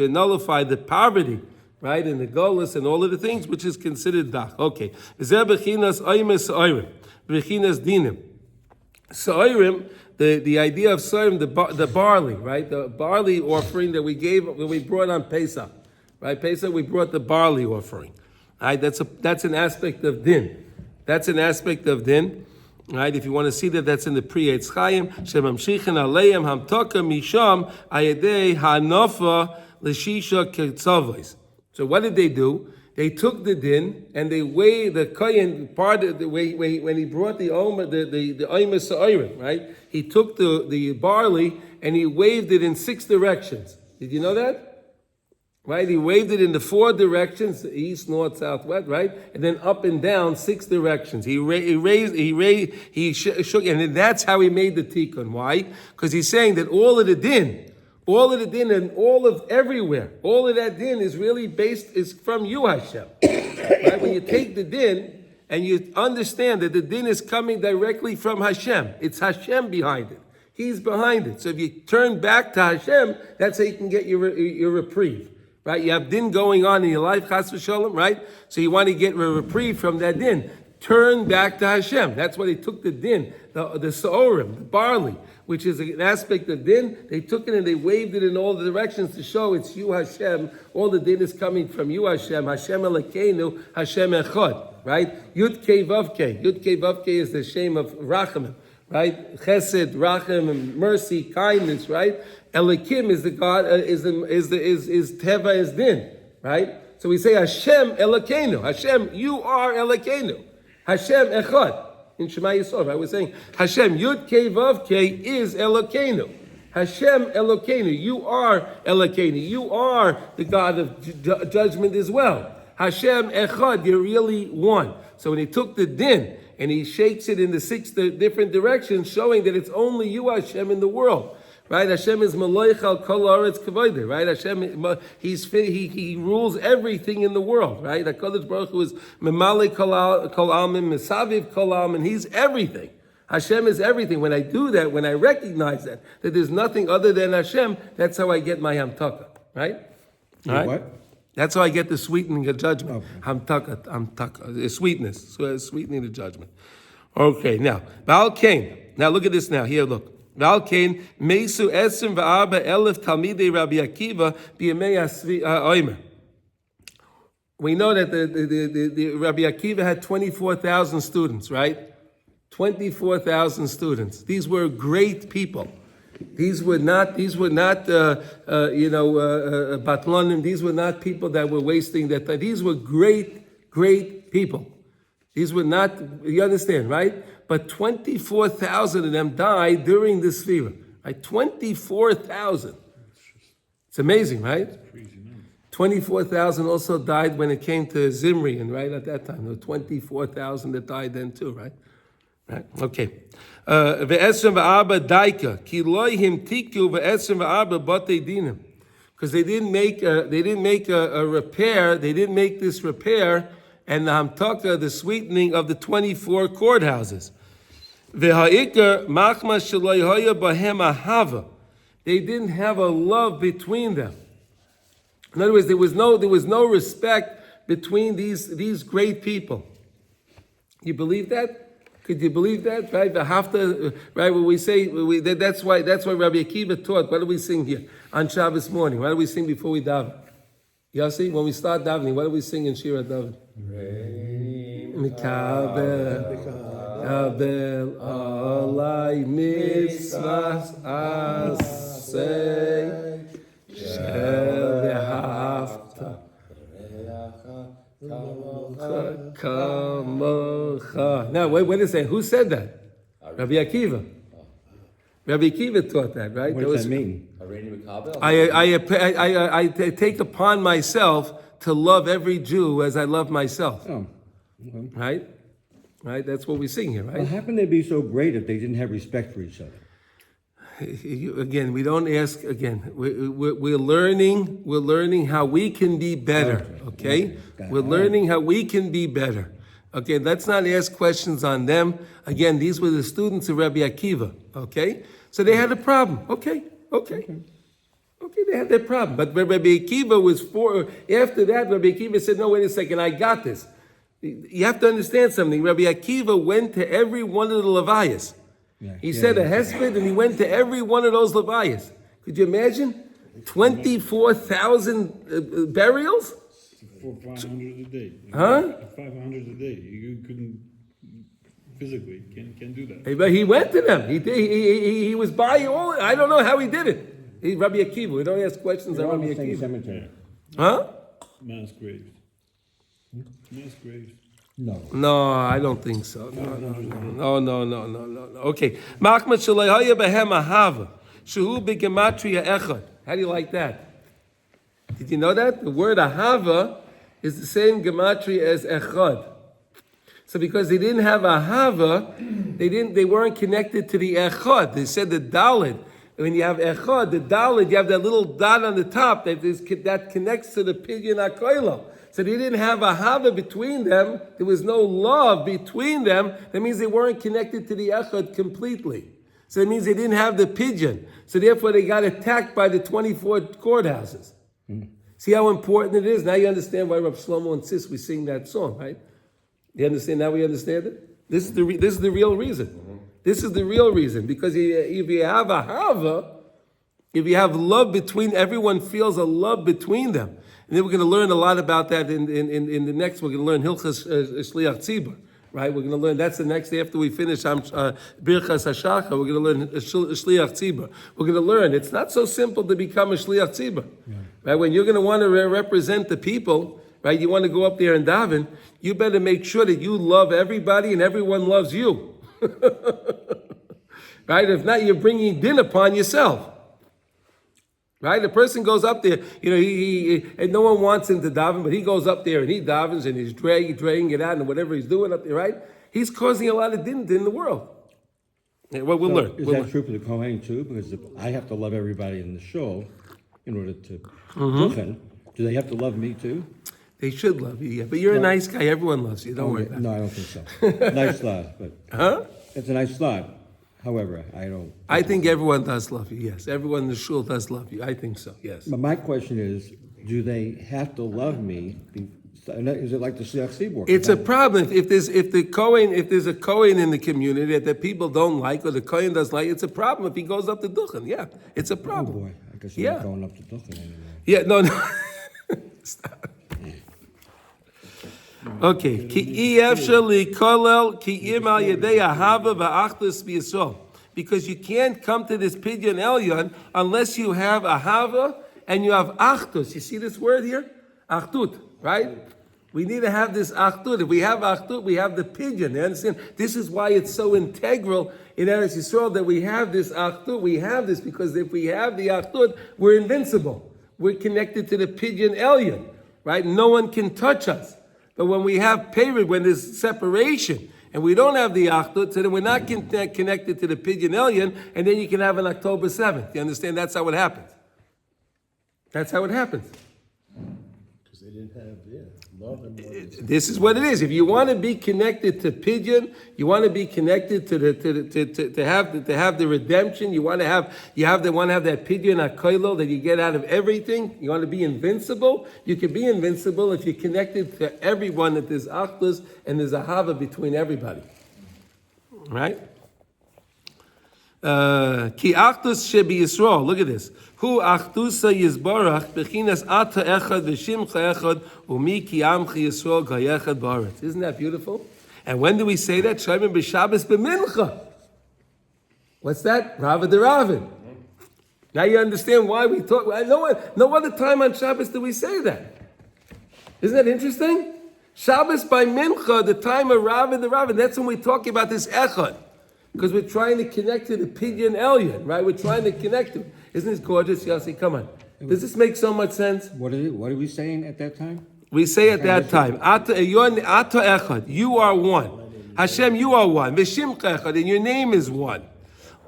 nullify the poverty, right? And the golus and all of the things which is considered dach. Okay. V'zeh b'chinas oimes oirim, b'chinas dinim. Soirim, the idea of soirim, the barley, right? The barley offering that we brought on Pesach, right? Pesach, we brought the barley offering, right? That's an aspect of din. That's an aspect of din, right? If you want to see that, that's in the Pri-Eitz Chaim. Shemamshichin aleim hamtoka misham ayedei hanofa l'shisha ketzavos. So what did they do? They took the din and they weighed the kohen part of the way when he brought the oimes sa'orim, right? He took the barley and he waved it in 6 directions. Did you know that? Right? He waved it in the 4 directions, east, north, south, west, right? And then up and down 6 directions. He shook, and that's how he made the tikkun. Why? Because he's saying that all of the din and all of everywhere, all of that din is really is from you, Hashem. Right? When you take the din and you understand that the din is coming directly from Hashem, it's Hashem behind it. He's behind it. So if you turn back to Hashem, that's how you can get your reprieve. Right? You have din going on in your life, chas v'sholem, right? So you want to get a reprieve from that din. Turn back to Hashem. That's why they took the din, the sa'orim, the barley, which is an aspect of din. They took it and they waved it in all the directions to show it's you, Hashem. All the din is coming from you, Hashem. Hashem Elokeinu, Hashem Echad, right? Yud Kei Vav Kei. Yud Kei Vav Kei is the shame of Rachamim, right? Chesed, Racham, and mercy, kindness, right? Elokim is the God, is Teva, is din, right? So we say Hashem Elokeinu. Hashem, you are Elokeinu. Hashem Echad. In Shema Yisrael, right? We're saying Hashem Yud Kei Vav Kei is Elokeinu. Hashem Elokeinu. You are Elokeinu. You are the God of judgment as well. Hashem Echad. You're really one. So when he took the din and he shakes it in the 6 different directions, showing that it's only you, Hashem, in the world. Right? Hashem is Maloich al Kol Haaretz Kavodah. Right? Hashem, he rules everything in the world. Right? HaKadosh Baruch Hu is Memale Kol Almin, Mesaviv Kol Almin. He's everything. Hashem is everything. When I do that, when I recognize that there's nothing other than Hashem, that's how I get my Hamtaka. Right? Right? What? That's how I get the sweetening of judgment. Hamtaka, sweetness, sweetening the judgment. Okay, now, Baal Cain. Now look at this now. Here, look. Baal Cain, Meisu Esrim V'Arba Elef Talmidei Rabbi Akiva B'Yemei Oimer. We know that the Rabbi Akiva had 24,000 students, right? 24,000 students. These were great people. These were not batlanim. These were not people that were wasting their time. These were great people. These were not, you understand, right? But 24,000 of them died during this fever. Right? 24,000. It's amazing, right? 24,000 also died when it came to Zimri, and right at that time, there were 24,000 that died then too, right? Right. Okay. Ve'esrim v'arba daika ki loihim tiku ve'esrim v'arba batei dinim, because they didn't make a repair. They didn't make this repair and the hamtaka, the sweetening of the 24 courthouses. Ve'ha'ikar machma sheloi hoya bahem ahava. They didn't have a love between them. In other words, there was no respect between these great people. You believe that? Could you believe that? Right? The hafta, right? When we say that's why Rabbi Akiva taught. What do we sing here on Shabbos morning? What do we sing before we daven? Yossi, when we start davening, what do we sing in Shira Daven? Kabel alai mitzvahs asay shel v'hafta kamocha. Now, wait a second. Who said that? Rabbi Akiva. Rabbi Akiva taught that, right? What does that mean? I take upon myself to love every Jew as I love myself. Oh, okay. Right? Right? That's what we sing here, right? Well, how can they be so great if they didn't have respect for each other? Again, we don't ask. Again, we're learning. We're learning how we can be better. Okay, Got it. we're learning how we can be better. Okay, let's not ask questions on them. Again, these were the students of Rabbi Akiva. Okay, so they had a problem. Okay, they had their problem. But Rabbi Akiva was after that, Rabbi Akiva said, no, wait a second, I got this. You have to understand something. Rabbi Akiva went to every one of the Levias. He said a hesped, and he went to every one of those Levias. Could you imagine? 24,000 burials? For 500 a day. Huh? 500 a day. You couldn't physically can't do that. But he went to them. He was by all. I don't know how he did it. Rabbi Akiva. We don't ask questions on Rabbi Akiva. Cemetery. Huh? Mass graves. Mass graves. No, I don't think so. No. Okay. Machmat Shalehaya Behem Ahava. Shehu B'Gematria Echad. How do you like that? Did you know that? The word Ahava is the same Gematria as Echad. So because they didn't have Ahava, they weren't connected to the Echad. They said the Dalet. When you have Echad, the Dalet, you have that little dot on the top that connects to the Pidyon HaKoilo. So they didn't have Ahava between them. There was no love between them. That means they weren't connected to the Echad completely. So that means they didn't have the Pidyon. So therefore they got attacked by the 24 courthouses. See how important it is? Now you understand why Rav Shlomo insists we sing that song, right? You understand? Now we understand it? This is the real reason. This is the real reason. Because if you have Ahava, if you have love between, everyone feels a love between them. And then we're going to learn a lot about that in the next. We're going to learn Hilchas Shliach Tzibur, right? We're going to learn, that's the next, after we finish Birchas HaShacha, we're going to learn Shliach Tzibur. We're going to learn, it's not so simple to become a Shliach Tzibur, right? When you're going to want to represent the people, right? You want to go up there and daven, you better make sure that you love everybody and everyone loves you. Right? If not, you're bringing din upon yourself. Right? The person goes up there, he and no one wants him to daven, but he goes up there and he davens and he's dragging it out and whatever he's doing up there, right? He's causing a lot of din in the world. Yeah, well, we'll learn. Is that true for the Kohen too? Because I have to love everybody in the show in order to duchen. Do they have to love me too? They should love you, yeah. But you're a nice guy. Everyone loves you. Don't worry about it. No, I don't think so. Nice thought, but it's a nice thought. However, I don't. I think everyone does love you, yes. Everyone in the shul does love you. I think so, yes. But my question is, do they have to love me? Is it like the Shliach Tzibur? It's a problem if there's a Kohen in the community that people don't like or the Kohen doesn't like. It's a problem if he goes up to duchen. Yeah, it's a Oh problem. boy, I guess I'm not going up to duchen anymore. Yeah, no. Stop. Okay. Because you can't come to this Pidyon Elyon unless you have Ahava and you have Achdus. You see this word here? Achdut, right? We need to have this Achdut. If we have Achdut, we have the Pidyon. You understand? This is why it's so integral in Eretz Yisrael that we have this Achdut. We have this because if we have the Achdut, we're invincible. We're connected to the Pidyon Elyon, right? No one can touch us. But when we have period, when there's separation, and we don't have the Achdut, so then we're not connected to the Pidyon Elyon, and then you can have an October 7th. You understand? That's how it happens. That's how it happens. Because they didn't have, love and love. This is what it is. If you want to be connected to Pidyon, you want to be connected to have the redemption. You want to have that Pidyon HaKoilo that you get out of everything. You want to be invincible. You can be invincible if you're connected to everyone. That there's Achdus and there's Ahava between everybody. Right? Ki Achdus shebi Yisrael. Look at this. Hu Achdusa Yizbarach bechinas ata echad v'shimcha echad umi ki amcha Yisrael gayechad ba'aretz. Isn't that beautiful? And when do we say that? Shomim b'Shabbos b'mincha. What's that? Rava de Ravin. Now you understand why we talk. No other time on Shabbos do we say that. Isn't that interesting? Shabbos by mincha, the time of Rava de Ravin. That's when we talk about this echad. Because we're trying to connect to the Pidyon Elyon, right? We're trying to connect to it. Isn't this gorgeous, Yossi? Come on. Does this make so much sense? What are we saying at that time? We say at that time, Ata Echad, you are one. Hashem, you are one. V'shimcha Echad, and your name is one.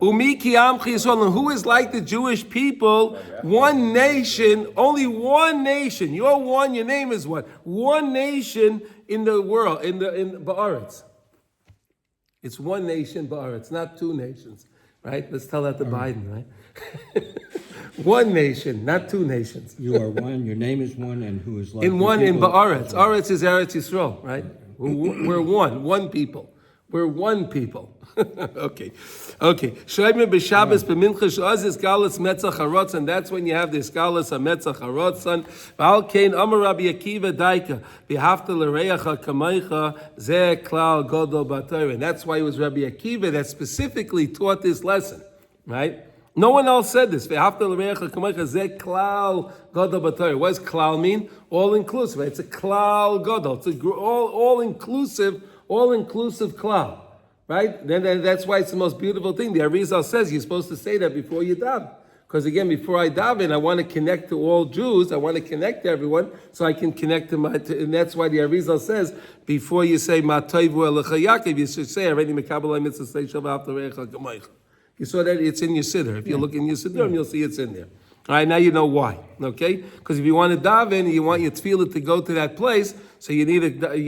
Umiki Amchi Yisrael, and who is like the Jewish people? One nation, only one nation. You're one, your name is one. One nation in the world, in Ba'aretz. It's one nation, Ba'aretz, not two nations, right? Let's tell that to Biden, right? One nation, not two nations. You are one, your name is one, and who is like In your one, in people Ba'aretz. is one. Aretz is Eretz Yisrael, right? We're one people. We're one people. Okay. Shoyme b'Shabbos b'mincha she'az galas metzach harotz, and that's when you have this galas metzach harotzan. V'al kein Amar Rabbi Akiva daika b'hafta l'reiacha kamaycha zeh klal godol b'Torah. And that's why it was Rabbi Akiva that specifically taught this lesson, right? No one else said this. V'hafta l'reiacha kamaycha zeh klal godol b'Torah. What does klal mean? All inclusive. It's a klal godol. It's a all inclusive klal. Right? Then that's why it's the most beautiful thing. The Arizal says you're supposed to say that before you daven. Because again, before I daven, I want to connect to all Jews. I want to connect to everyone so I can connect to and that's why the Arizal says, before you say, Ma toivu elecha Yaakov, you should say, already mekabel mitzvah say, Shabbat Recha Kamaycha. You saw that it's in your siddur. If you look in your siddur, you'll see it's in there. All right, now you know why, okay? Because if you want to daven, you want your tefillah to go to that place, so you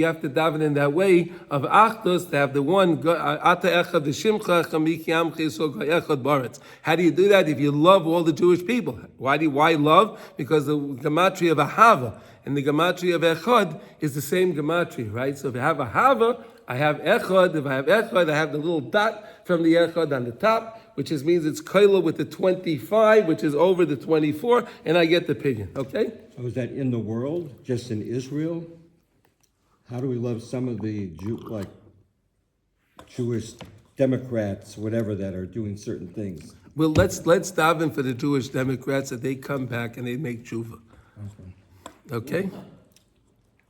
have to daven in that way of achdus, to have the one, ata echad v'shimcha chamiki amchi yisrael echad baretz. How do you do that? If you love all the Jewish people. Why love? Because the gematria of ahava and the gematria of echad is the same gematria, right? So if you have ahava, I have echad. If I have echad, I have the little dot from the echad on the top, which means it's koila with the 25, which is over the 24, and I get the pidyon, okay? So is that in the world, just in Israel? How do we love some of the Jewish Democrats, whatever, that are doing certain things? Well, let's daven for the Jewish Democrats that they come back and they make tshuva. Okay?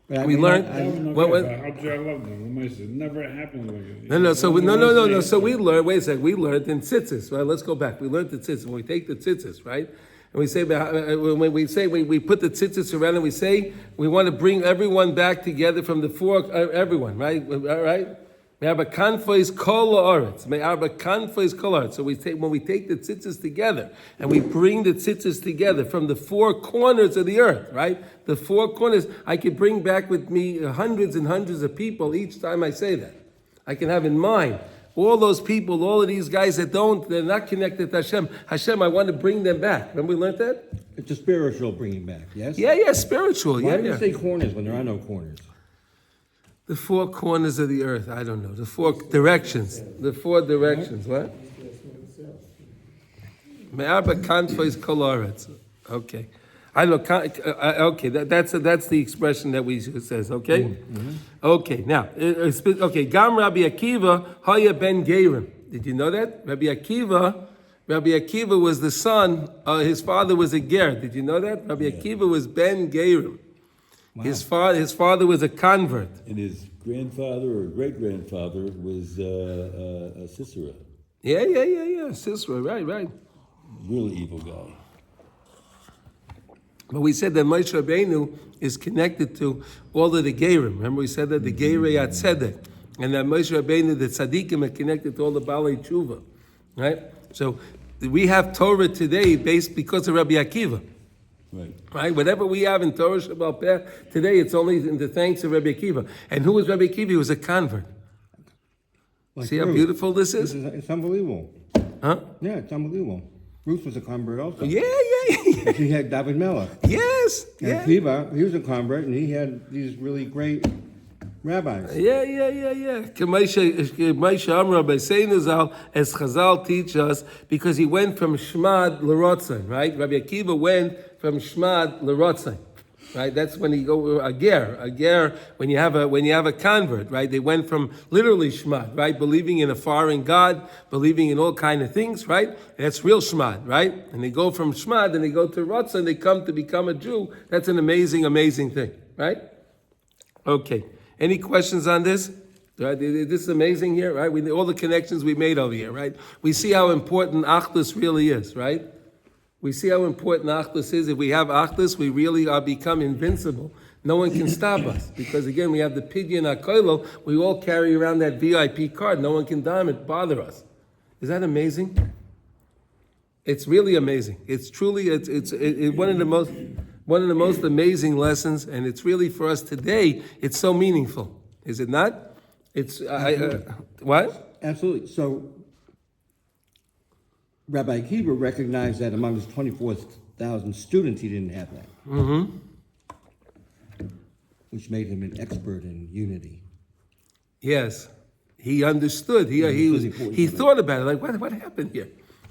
But We learned. How do I love them? It never happened like it. No. So no. So we learned. Wait a second. We learned in tzitzis. Right? Let's go back. We learned the tzitzis. When we take the tzitzis, right? And we say when we put the tzitzis around and we say we want to bring everyone back together from the four everyone, right? All right. May Arba Kanfois Kol Haaretz. May Arba Kanfois Kol Haaretz. So when we take the tzitzis together and we bring the tzitzis together from the four corners of the earth, right? The four corners, I could bring back with me hundreds and hundreds of people each time I say that. I can have in mind all those people, all of these guys they're not connected to Hashem. Hashem, I want to bring them back. Remember we learned that? It's a spiritual bringing back, yes? Yeah, spiritual. Why Yeah, do you yeah. say corners when there are no corners? The four corners of the earth. I don't know. The four directions. The four directions. What? Me'arba kanfois kol haaretz. Okay. I know. Okay. That's the expression that we says. Okay. Mm-hmm. Okay. Now. Okay. Gam Rabbi Akiva haya ben Gerim. Did you know that? Rabbi Akiva was the son. His father was a ger. Did you know that? Rabbi Akiva was ben Gerim. Wow. His father was a convert. And his grandfather or great-grandfather was Sisera. Yeah. Sisera, right. Really evil guy. But we said that Moshe Rabbeinu is connected to all of the Gerim. Remember we said that the Geirei Tzedek, and that Moshe Rabbeinu, the Tzaddikim, are connected to all the Balei Tshuva, right? So we have Torah today based because of Rabbi Akiva. Right? Whatever we have in Torah Shabbat Peh, today it's only in the thanks of Rabbi Akiva. And who was Rabbi Akiva? He was a convert. Like See Ruth. how beautiful this is? It's unbelievable. Huh? Yeah, it's unbelievable. Ruth was a convert also. Yeah. She had David Melech. Yes. And Yeah. Akiva, he was a convert, and he had these really great rabbis. Yeah. Moshe Amra B'Seinu Zal, as Chazal teach us, because he went from Shmad l'Rotzon, right? Rabbi Akiva went from Shmad l'Rotzon, right? That's when you go a ger. When you have a convert, right? They went from literally Shmad, right? Believing in a foreign God, believing in all kind of things, right? And that's real Shmad, right? And they go from Shmad and they go to Rotzon, they come to become a Jew. That's an amazing thing, right? Okay. Any questions on this? Right? This is amazing here, right? All the connections we made over here, right? We see how important Achdus really is, right? We see how important Achdus is. If we have Achdus, we really are become invincible. No one can stop us. Because again, we have the Pidyon HaKoilo. We all carry around that VIP card. No one can bother us. Is that amazing? It's really amazing. It's truly one of the most amazing lessons, and it's really for us today. It's so meaningful, is it not? It's what? Absolutely. So Rabbi Akiva recognized that among his 24,000 students, he didn't have that. Mm-hmm. Which made him an expert in unity. Yes, he understood. He thought about it. Like, what happened here?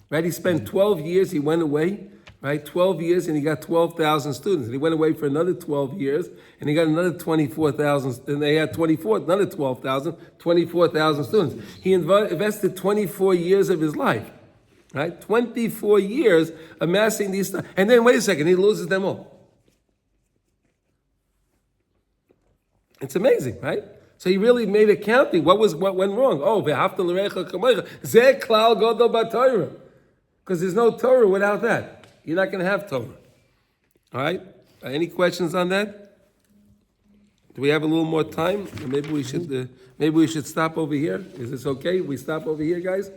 Right? He spent 12 years. He went away. Right? 12 years, and he got 12,000 students. And he went away for another 12 years, and he got another 24,000. And they had another 12,000, 24,000 students. He invested 24 years of his life. Right? 24 years amassing these stuff. And then, wait a second, he loses them all. It's amazing, right? So he really made accounting. What went wrong? Oh, ve'ahavta l'recha kamocha. Zeh klal gadol b'Torah. Because there's no Torah without that. You're not going to have Torah. All right? Any questions on that? Do we have a little more time? Or maybe we should stop over here. Is this okay? We stop over here, guys.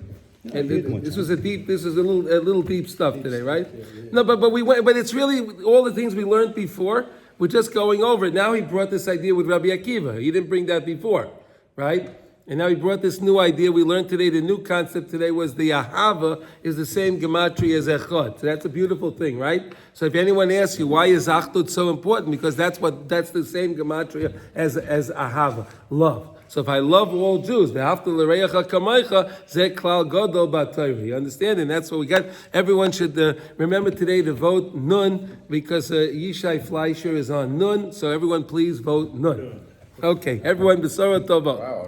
And this was a little deep stuff today, right? No, but we went. But it's really all the things we learned before. We're just going over it. Now he brought this idea with Rabbi Akiva. He didn't bring that before, right? And now he brought this new idea. We learned today, the new concept today was the Ahava is the same gematria as Echad. So that's a beautiful thing, right? So if anyone asks you, why is Achdut so important? Because that's the same gematria as Ahava, love. So if I love all Jews, you understand? And that's what we got. Everyone should remember today to vote Nun, because Yishai Fleischer is on Nun. So everyone please vote Nun. Okay, everyone, B'sara Tova. Wow.